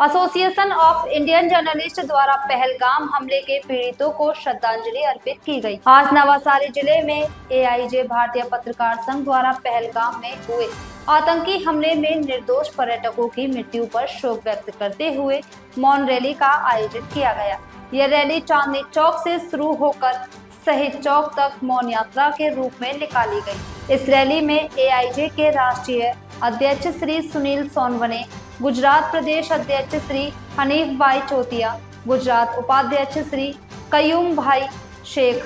Association of Indian journalist द्वारा पहलगाम हमले के पीड़ितों को श्रद्धांजलि अर्पित की गई। आज नवासारी जिले में एआईजे भारतीय पत्रकार संघ द्वारा पहलगाम में हुए आतंकी हमले में निर्दोष पर्यटकों की मृत्यु पर शोक व्यक्त करते हुए मौन रैली का आयोजन किया गया। यह रैली चांदनी चौक से शुरू होकर शहीद चौक तक मौन यात्रा के रूप में निकाली गई। इस रैली में एआईजे के राष्ट्रीय अध्यक्ष श्री सुनील सोनवने, गुजरात प्रदेश अध्यक्ष श्री हनीफ भाई चौथिया, गुजरात उपाध्यक्ष श्री कयूम भाई शेख,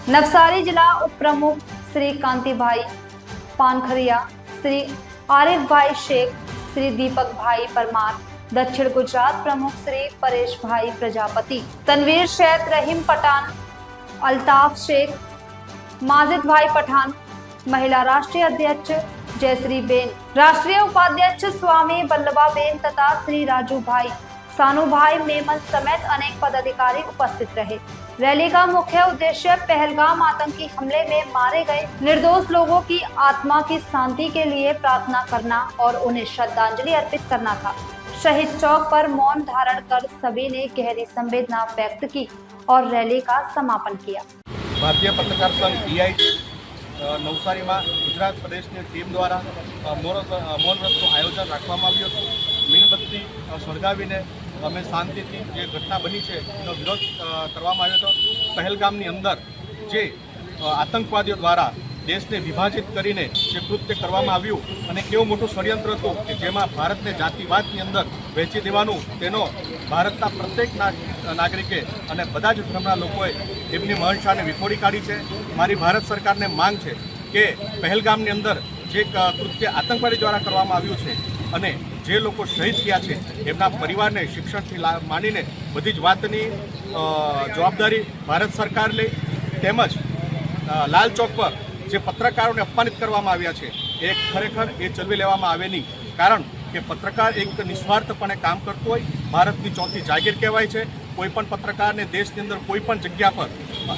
नवसारी जिला उप प्रमुख श्री कांति भाई पानखरिया, श्री आरिफ भाई शेख, श्री दीपक भाई परमार, दक्षिण गुजरात प्रमुख श्री परेश भाई प्रजापति, तनवीर शेख, रहीम पठान, अल्ताफ शेख, माजिद भाई पठान, महिला राष्ट्रीय अध्यक्ष जयश्री बेन, राष्ट्रीय उपाध्यक्ष स्वामी बल्लभा बेन तथा श्री राजू भाई, सानू भाई मेमन समेत अनेक पदाधिकारी उपस्थित रहे। रैली का मुख्य उद्देश्य पहलगाम आतंकी हमले में मारे गए निर्दोष लोगों की आत्मा की शांति के लिए प्रार्थना करना और उन्हें श्रद्धांजलि अर्पित करना था। शहीद चौक पर मौन धारण कर सभी ने गहरी संवेदना व्यक्त की और रैली का समापन किया। भारतीय पत्रकार संघ एआईजे नवसारी में गुजरात प्रदेश की टीम द्वारा मौन व्रतનું આયોજન રાખવામાં આવ્યું હતું। મીણબત્તી સળગાવીને અમે શાંતિથી જે ઘટના બની છે એનો વિરોધ કરવામાં આવ્યો હતો। પહેલગામની અંદર જે આતંકવાદીઓ દ્વારા દેશને વિભાજિત કરીને જે કૃત્ય કરવામાં આવ્યું અને કેવું મોટું ષડયંત્ર હતું કે જેમાં ભારતને જાતિવાદની અંદર વહેંચી દેવાનું તેનો ભારતના પ્રત્યેક નાગરિકે અને બધા જ ધર્મના લોકોએ એમની મહર્ષાને વિખોડી કાઢી છે। મારી ભારત સરકારને માંગ છે કે પહેલગામની અંદર જે કૃત્ય આતંકવાદી દ્વારા કરવામાં આવ્યું છે અને જે લોકો શહીદ થયા છે એમના પરિવારને શિક્ષણથી માંડીને બધી જ વાતની જવાબદારી ભારત સરકાર લે, તેમજ લાલ ચોક પર જે પત્રકારોને અપમાનિત કરવામાં આવ્યા છે એ ખરેખર એ ચલવી લેવામાં આવે નહીં, કારણ કે પત્રકાર એક નિસ્વાર્થપણે કામ કરતો હોય, ભારતની ચોથી જાગીર કહેવાય છે। કોઈપણ પત્રકારને દેશની અંદર કોઈપણ જગ્યા પર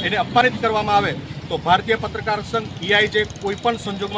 એને અપમાનિત કરવામાં આવે તો ભારતીય પત્રકાર સંઘ એઆઈજે કોઈપણ સંજોગમાં